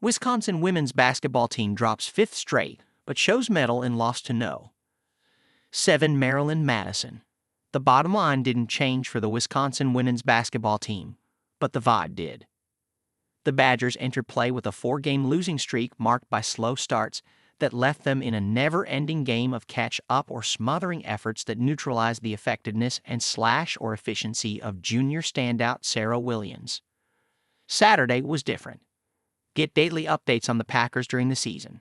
Wisconsin women's basketball team drops fifth straight, but shows mettle in loss to No. 7 Maryland Madison. The bottom line didn't change for the Wisconsin women's basketball team, but the vibe did. The Badgers entered play with a 4-game losing streak marked by slow starts that left them in a never-ending game of catch-up or smothering efforts that neutralized the effectiveness and slash or efficiency of junior standout Sarah Williams. Saturday was different. Get daily updates on the Packers during the season.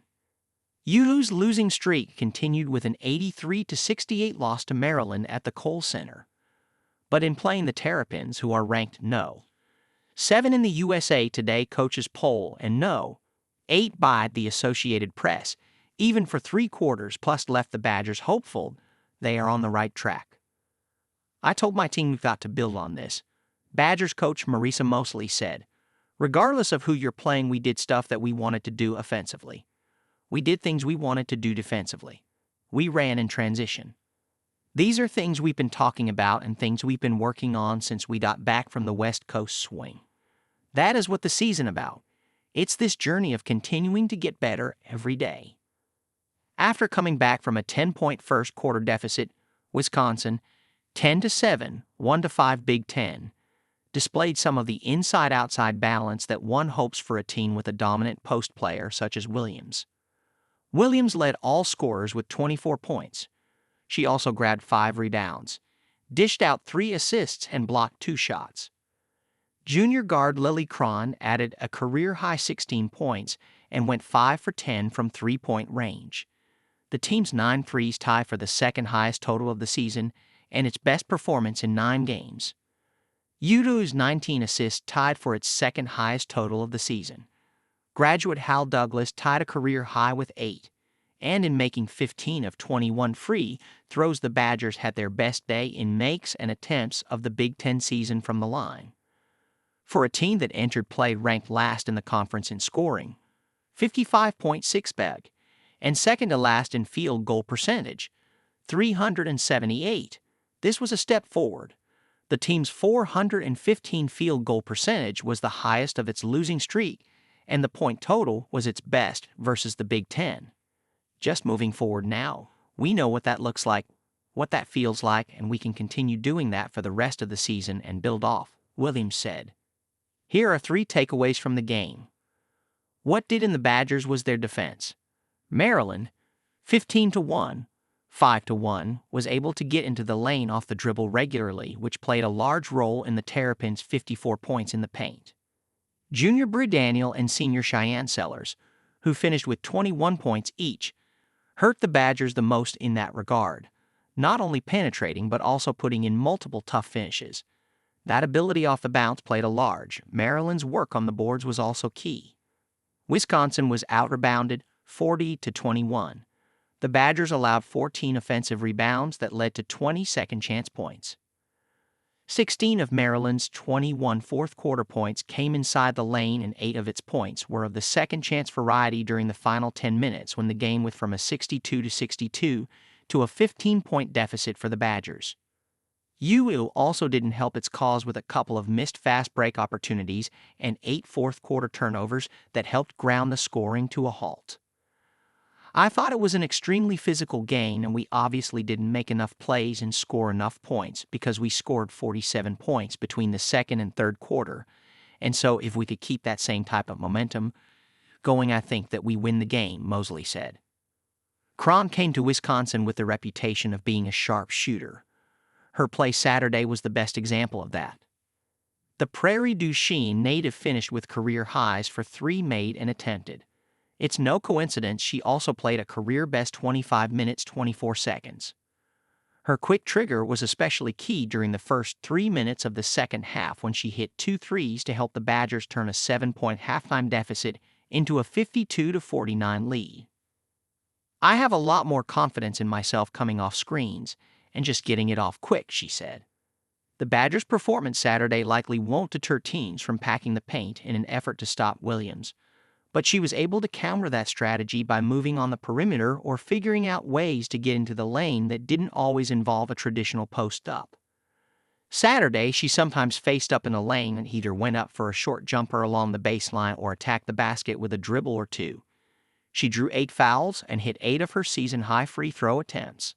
UW's losing streak continued with an 83-68 loss to Maryland at the Kohl Center. But in playing the Terrapins, who are ranked No. 7 in the USA Today coaches poll and No. 8 by the Associated Press, even for 3 quarters, plus left the Badgers hopeful they are on the right track. I told my team we've got to build on this, Badgers coach Marisa Mosley said. Regardless of who you're playing, we did stuff that we wanted to do offensively. We did things we wanted to do defensively. We ran in transition. These are things we've been talking about and things we've been working on since we got back from the West Coast swing. That is what the season about. It's this journey of continuing to get better every day. After coming back from a 10-point first quarter deficit, Wisconsin, 10-7, 1-5 Big Ten, displayed some of the inside-outside balance that one hopes for a team with a dominant post player such as Williams. Williams led all scorers with 24 points. She also grabbed 5 rebounds, dished out 3 assists, and blocked 2 shots. Junior guard Lily Cron added a career-high 16 points and went 5 for 10 from three-point range. The team's 9 threes tie for the second highest total of the season and its best performance in 9 games. UW's 19 assists tied for its second highest total of the season. Graduate Hal Douglas tied a career high with 8, and in making 15 of 21 free throws, the Badgers had their best day in makes and attempts of the Big Ten season from the line. For a team that entered play ranked last in the conference in scoring, 55.6 bag, and second to last in field goal percentage, 378, this was a step forward. The team's 415 field goal percentage was the highest of its losing streak, and the point total was its best versus the Big Ten. Just moving forward now, we know what that looks like, what that feels like, and we can continue doing that for the rest of the season and build off, Williams said. Here are 3 takeaways from the game. What did in the Badgers was their defense. Maryland, 15-1, 5-1, was able to get into the lane off the dribble regularly, which played a large role in the Terrapins' 54 points in the paint. Junior Brie Daniel and senior Cheyenne Sellers, who finished with 21 points each, hurt the Badgers the most in that regard, not only penetrating but also putting in multiple tough finishes. That ability off the bounce played a large. Maryland's work on the boards was also key. Wisconsin was out-rebounded 40-21. The Badgers allowed 14 offensive rebounds that led to 20 second-chance points. 16 of Maryland's 21 fourth-quarter points came inside the lane, and 8 of its points were of the second-chance variety during the final 10 minutes when the game went from a 62-62 to a 15-point deficit for the Badgers. UW also didn't help its cause with a couple of missed fast break opportunities and 8 fourth-quarter turnovers that helped ground the scoring to a halt. I thought it was an extremely physical game, and we obviously didn't make enough plays and score enough points because we scored 47 points between the second and third quarter, and so if we could keep that same type of momentum going, I think that we win the game, Mosley said. Cron came to Wisconsin with the reputation of being a sharp shooter. Her play Saturday was the best example of that. The Prairie du Chien native finished with career highs for 3 made and attempted. It's no coincidence she also played a career-best 25 minutes 24 seconds. Her quick trigger was especially key during the first 3 minutes of the second half when she hit 2 threes to help the Badgers turn a 7-point halftime deficit into a 52-49 lead. I have a lot more confidence in myself coming off screens and just getting it off quick, she said. The Badgers' performance Saturday likely won't deter teams from packing the paint in an effort to stop Williams, but she was able to counter that strategy by moving on the perimeter or figuring out ways to get into the lane that didn't always involve a traditional post-up. Saturday, she sometimes faced up in the lane and either went up for a short jumper along the baseline or attacked the basket with a dribble or two. She drew 8 fouls and hit 8 of her season-high free throw attempts.